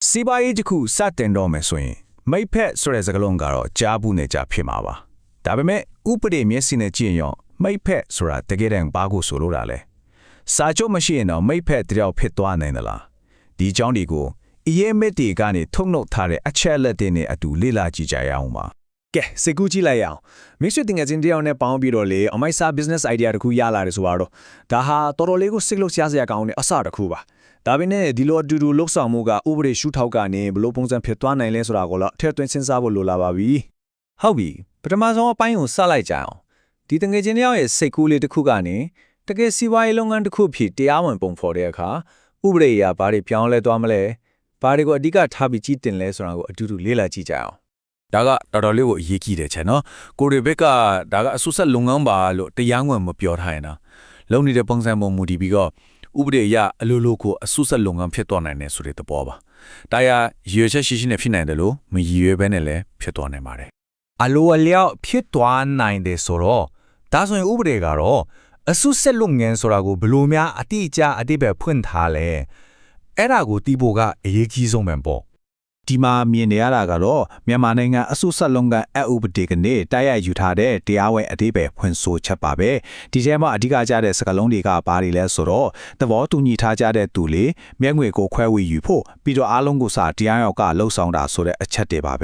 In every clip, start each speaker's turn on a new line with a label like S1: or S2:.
S1: စီးပွားရေးတစ်ခုစတင်တော့မယ်ဆိုရင်မိဖက်ဆိုတဲ့စကားလုံးကတော့ကြားဘူးနေကြဖြစ်မှာပါဒါပေမဲ့ဥပဒေမျက်စိနဲ့ကြည့်ရင်မိဖက်ဆိုတာတကယ်တမ်းဘာကိုဆိုလိုတာလဲစာချုပ်မရှိရင်တော့မိဖက်တယောက်ဖြစ်သွားနိုင်သလားဒီအကြောင်းတွေကိုအရေးမက်တွေကနေထုတ်နှုတ်ထားတဲ့အချက်လက်တွေနဲ့အတူလေ့လာကြည့်ကြရအောင်ပါ
S2: ကဲစိတ်ကူးကြည့်လိုက်ရအောင်မိတ်ဆွေတင်ငယ်ချင်းတယောက်နဲ့ပေါင်းပြီးတော့လေအမိုက်စာ business idea တခုရလာတယ်ဆိုတော့ဒါဟာတော်တော်လေးကိုစိတ်လို့ရှားစရာကောင်းတဲ့အစတစ်ခုပါဒါပေမဲ့ဒီလိုအတူတူလှုပ်ဆောင်မှုကဥပဒေရှုထောက်ကနေဘလို့ပုံစံဖြစ်သွားနိုင်လဲဆိုတာကိုတော့ထည့်သွင်းစဉ်းစားဖို့လိုလာပါပြီဟုတ်ပြီပထမဆုံးအပိုင်းကိုစလိုက်ကြအောင်ဒီတင်ငယ်ချင်းတယောက်ရဲ့စိတ်ကူးလေးတစ်ခုကနေတကယ်စီးပွားရေးလုပ်ငန်းတစ်ခုဖြစ်တရားဝင်ပုံဖော်တဲ့အခါဥပဒေအရဘာတွေပြောင်းလဲသွားမလဲဘာတွေကိုအဓိကထားပြီးကြည့်တင်လဲဆိုတာကိုအတူတူလေ့လာကြည့်ကြအောင်
S3: ဒါကတော်တော်လေးကိုအရေးကြီးတယ်ချင်နော်ကိုရီဘက်ကဒါကအဆူဆက်လုပ်ငန်းပါလို့တရားဝင်မပြောထားရင်နော်လုံနေတဲ့ပုံစံပုံမူတည်ပြီးတော့ဥပဒေအရအလိုလိုကိုအဆူဆက်လုပ်ငန်းဖြစ်သွားနိုင်တယ်ဆိုတဲ့သဘောပါဒါရရွေချက်ရှိရှိနဲ့ဖြစ်နိုင်တယ်လို့မရည်ရွယ်ဘဲနဲ့လည်းဖြစ်သွားနိုင်ပါတယ်အ
S4: လိုအလျောက်ဖြစ်သွားနိုင်တယ်ဆိုတော့ဒါဆိုရင်ဥပဒေကတော့အဆူဆက်လုပ်ငန်းဆိုတာကိုဘယ်လိုများအတိအကျအတိပဲဖွင့်ထားလဲအဲ့ဒါကိုတီးဖို့ကအရေးကြီးဆုံးပဲပေါ့ဒ
S1: ီမှာမြင်နေရတာကတော့မြန်မာနိုင်ငံအစုဆက်လုံးကအဥပဒေကနေတိုက်ရိုက်ယူထားတဲ့တရားဝင်အသေးပဲဖွင့်ဆိုချက်ပါပဲဒီထဲမှာအဓိကကျတဲ့စကားလုံးတွေကဘာတွေလဲဆိုတော့သဘောတူညီထားကြတဲ့သူလေမျက်ငွေကိုခွဲဝေယူဖို့ပြီးတော့အားလုံးကိုစာတရားရောက်ကလှုပ်ဆောင်တာဆိုတဲ့အချက်တွေပါပဲ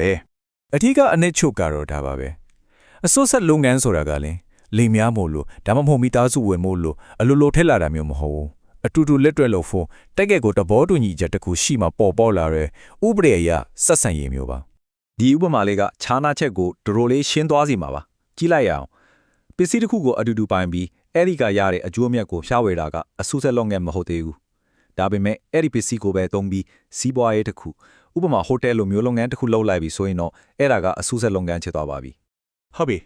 S3: အထူးကအနစ်ချုပ်ကတော့ဒါပါပဲအစုဆက်လုပ်ငန်းဆိုတာကလည်းလိမ်များမို့လို့ဒါမှမဟုတ်မိသားစုဝင်မို့လို့အလိုလိုထက်လာတာမျိုးမဟုတ်ဘူးအတူတူလက်တွဲလို့ဖို့တက်ကက်ကိုတဘောတူညီချက်တစ်ခုရှိမှပေါ်လာတဲ့ဥပဒေအရဆက်ဆံရေးမျိုးပါဒ
S2: ီဥပမာလေးကခြားနာချက်ကိုဒရိုလေးရှင်းသွားစီမှာပါကြည့်လိုက်ရအောင်ပစ္စည်းတစ်ခုကိုအတူတူပိုင်ပြီးအဲ့ဒီကရတဲ့အကျိုးအမြတ်ကိုဖြာဝေတာကအဆူဆက်လုပ်ငန်းမဟုတ်သေးဘူးဒါပေမဲ့အဲ့ဒီပစ္စည်းကိုပဲသုံးပြီးစီးပွားရေးတစ်ခုဥပမာဟိုတယ်လိုမျိုးလုပ်ငန်းတစ်ခုလုပ်လိုက်ပြီးဆိုရင်တော့အဲ့ဒါကအဆူဆက်လုပ်ငန်းဖြစ်သွားပါပြီဟ
S1: ုတ်ပြီ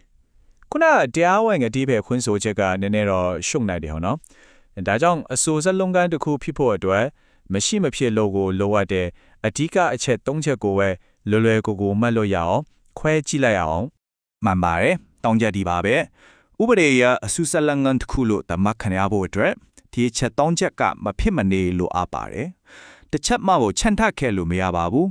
S1: ခုနတရားဝင်အသေးပဲခွင့်ဆိုချက်ကနည်းနည်းတော့ရှုံနိုင်တယ်ဟောနော်ဒါကြောင့်အစိုးရလုပ်ငန်းတစ်ခုဖြစ်ဖို့အတွက်မရှိမဖြစ်လို့ကိုလိုအပ်တဲ့အဓိကအချက်၃ချက်ကိုပဲလွယ်ကိုမှတ်လို့ရအောင်ခွဲကြည့်လိုက်အောင်မှန်ပါတယ်တောင်းချက်ဒီပါပဲဥပဒေအရအစိုးရလုပ်ငန်းတစ်ခုလို့သတ်မှတ်ခံရဖို့အတွက်ဒီချက်၃ချက်ကမဖြစ်မနေလို့အပ်ပါတယ်တစ်ချက်မှကိုချန်ထခဲ့လို့မရပါဘူး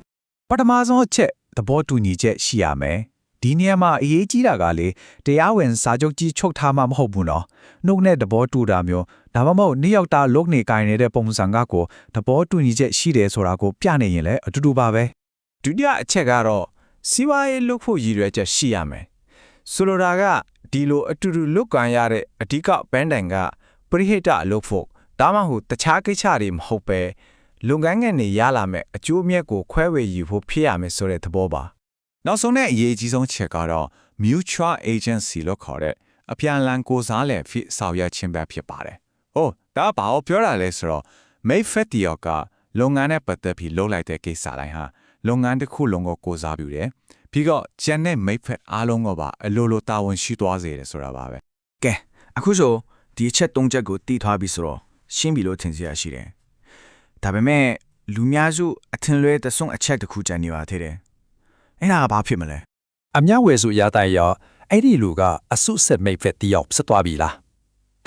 S1: ပထမဆုံးအချက်သဘောတူညီချက်ရှိရမယ်ဒီနေရာမှာအရေးကြီးတာကလေတရားဝင်စာချုပ်ကြီးချုပ်ထားမှမဟုတ်ဘူးနော်နှုတ်နဲ့သဘောတူတာမျိုးဒါမှမဟုတ်နေ့ရောက်တာလုတ်နေကြနေတဲ့ပုံစံကကိုသဘောတူညီချက်ရှိတယ်ဆိုတာကိုပြနေရင်လည်းအတူတူပါပဲဒုတိယအချက်ကတော့စီးပွားရေးလုပ်ဖို့ရည်ရွယ်ချက်ရှိရမယ်ဆိုလိုတာကဒီလိုအတူတူလုပ်ကြရတဲ့အဓိကပန်းတိုင်ကပရိဟိတအလုပ်ဖို့ဒါမှမဟုတ်တခြားကိစ္စတွေမဟုတ်ပဲလုပ်ငန်းငယ်တွေရလာမဲ့အကျိုးအမြတ်ကိုခွဲဝေယူဖို့ဖြစ်ရမယ်ဆိုတဲ့သဘောပါနောက်ဆုံးနဲ့အရေးကြီးဆုံးချက်ကတော့ mutual agency လို့ခေါ်တဲ့အပြန်အလှန်ကိုစားလည်ဖြစ်ဆောင်ရွက်ခြင်းပဲဖြစ်ပါတယ်။ဟုတ်ဒါဘာကိုပြောတာလဲဆိုတော့ Mayfed တယောက်ကလုပ်ငန်းနဲ့ပတ်သက်ပြီးလုပ်လိုက်တဲ့ကိစ္စတိုင်းဟာလုပ်ငန်းတစ်ခုလုံးကိုကိုစားပြုတယ်။ပြီးတော့ကျန်တဲ့ Mayfed အားလုံးကပါအလိုလိုတာဝန်ရှိသွားစေတယ်ဆိုတာပါပဲ။ကဲအခုဆိုဒီအချက်၃ချက်ကိုတည်ထားပြီးဆိုတော့ရှင်းပြီလို့ထင်ရှားရှိတယ်။ဒါပေမဲ့လူများစုအထင်လွဲသဆုံးအချက်တစ်ခုကြံနေပါသေးတယ်။အဲ့ဒါကဘာဖြစ်မလဲအ
S4: မြဝယ်စုရတဲ့ရောအဲ့ဒီလူကအဆုဆက်မိတ်ဖက်တယောက်ဖြစ်သွားပြီလာ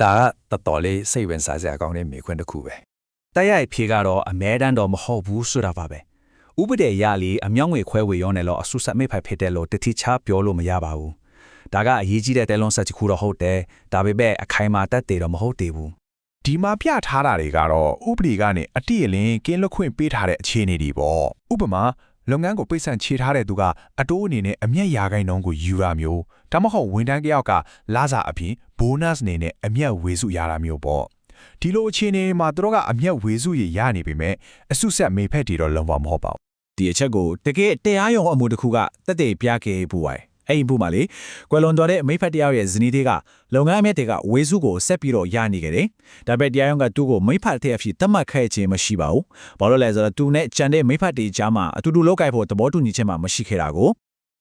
S4: းဒါကတော်တော်လေးစိတ်ဝင်စားစရာကောင်းတဲ့မေခွန်းတစ်ခုပဲတိုက်ရိုက်ဖြေကတော့အမဲတန်းတော့မဟုတ်ဘူးဆိုတာပါပဲဥပဒေရလေအမြောင်းငွေခွဲဝေရောနဲ့လို့အဆုဆက်မိတ်ဖက်ဖြစ်တယ်လို့တတိချပြောလို့မရပါဘူးဒါကအရေးကြီးတဲ့တဲလုံးဆက်တစ်ခုတော့ဟုတ်တယ်ဒါပေမဲ့အခိုင်အမာတက်တယ်တော့မဟုတ်သေးဘူး
S1: ဒီမှာပြထားတာတွေကတော့ဥပဒေကနေအတိအလင်းကင်းလွတ်ခွင့်ပေးထားတဲ့အခြေအနေတွေပေါ့ဥပမာလုပ်ငန်းကိုပိတ်ဆန်ချေထားတဲ့သူကအတိုးအနေနဲ့အမျက်ရာခိုင်နှုန်းကိုယူရမျိုးဒါမှမဟုတ်ဝန်ထမ်းတစ်ယောက်ကလစာအပြင် bonus အနေနဲ့အမျက်ဝေစုရတာမျိုးပေါ့ဒီလိုအခြေအနေမှာသူတို့ကအမျက်ဝေစုရနေပေမဲ့အစုဆက်မေဖက်တွေတော့လုံးဝမဟုတ်ပါဘူးဒီအချက်ကိုတကယ်တရားရုံအမှုတစ်ခုကတက်တဲ့ပြခဲ့ဖို့ပါအဲ့ဒီဘုမှာလေကွယ်လွန်တော်တဲ့မိဖက်တယောက်ရဲ့ဇနီးတွေကလုပ်ငန်းအမြတ်တွေကဝေစုကိုဆက်ပြီးတော့ရနေကြတယ်။ဒါပေမဲ့တရားရုံးကသူ့ကိုမိဖက်တဲ့အဖြစ်တတ်မှတ်ခဲ့ခြင်းမရှိပါဘူး။ဘာလို့လဲဆိုတော့သူနဲ့ကြံတဲ့မိဖက်တွေကြားမှာအတူတူလောက်ကိုက်ဖို့သဘောတူညီချက်မှမရှိခဲ့တာကို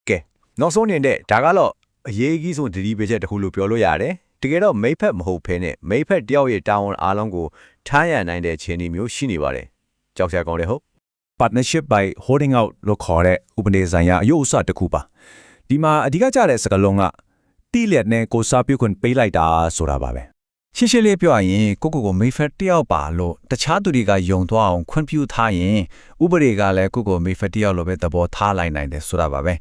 S2: ကဲနောက်ဆုံးနေတဲ့ဒါကတော့အရေးကြီးဆုံးဒီဘေချက်တစ်ခုလို့ပြောလို့ရတယ်။တကယ်တော့မိဖက်မဟုတ်ဘဲနဲ့မိဖက်တယောက်ရဲ့တာဝန်အားလုံးကိုထားရနိုင်တဲ့ခြေအနေမျိုးရှိနေပါတယ်။ကြောက်စရာကောင်းတယ်ဟုတ်
S4: partnership by holding out လို့ခေါ်တဲ့ဥပဒေဆိုင်ရာအယုတ်အဆတစ်ခုပါဒီမှာအဓိကကျတဲ့စကားလုံးကတိလက်နဲ့ကိုစားပြုခွင့်ပေးလိုက်တာဆိုတာပါပဲ
S3: ရှင်းရှင်းလေးပြောရရင်ကိုမိဖက်တယောက်ပါလို့တခြားသူတွေကယုံသွားအောင်ခွင့်ပြုထားရင်ဥပဒေကလည်းကိုမိဖက်တယောက်လိုပဲသဘောထားလိုက်နိုင်တယ်ဆိုတာပါပဲ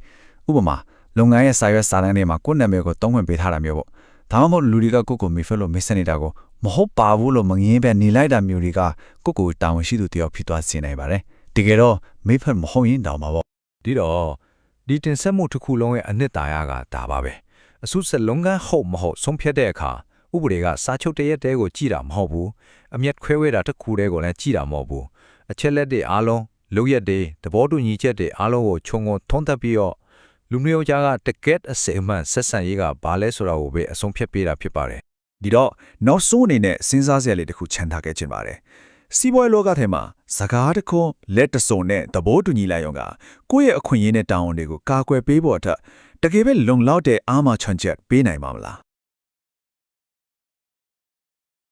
S3: ဥပမာလုပ်ငန်းရဲ့စာရွက်စာတမ်းတွေမှာကိုယ့်နာမည်ကိုတုံးဝင်ပေးထားတာမျိုးပေါ့ဒါမှမဟုတ်လူတွေကကိုမိဖက်လို့မိတ်ဆက်နေတာကိုမဟုတ်ပါဘူးလို့မငင်းပဲနေလိုက်တာမျိုးတွေကကိုတာဝန်ရှိသူတယောက်ဖြစ်သွားစေနိုင်ပါတယ်တကယ်တော့မိဖက်မဟုတ်ရင်တောင်ပါပေါ့
S4: ဒီတော့ဒီတင်ဆက်မှုတစ်ခုလုံးရဲ့အနှစ်သာရကဒါပါပဲအစုဆက်လုံငန်းဟုတ်မဟုတ်ဆုံးဖြတ်တဲ့အခါဥပဒေကစာချုပ်တရက်တဲကိုကြည်တာမဟုတ်ဘူးအမျက်ခွဲဝဲတာတစ်ခုတည်းကိုလည်းကြည်တာမဟုတ်ဘူးအချက်လက်တွေအားလုံးလုပ်ရက်တွေသဘောတူညီချက်တွေအားလုံးကိုခြုံငုံထုံးသပ်ပြီးတော့လူမျိုးကြားကတကက်အစိအမှန်ဆက်ဆံရေးကဘာလဲဆိုတာကိုပဲအဆုံးဖြတ်ပေးတာဖြစ်ပါတယ်
S2: ဒီတော့နောက်ဆုံးအနေနဲ့စဉ်းစားစရာလေးတစ်ခုချန်ထားခဲ့ခြင်းပါတယ်စီးပွားရေးလောကထဲမှာစကားတစ်ခုလက်တစုံနဲ့သဘောတူညီလိုက်ရုံကကိုယ့်ရဲ့အခွင့်အရေးနဲ့တာဝန်တွေကိုကာကွယ်ပေးဖို့အတွက်တကယ်ပဲလုံလောက်တဲ့အားမချွန်ချက်ပေးနိုင်မှာမလား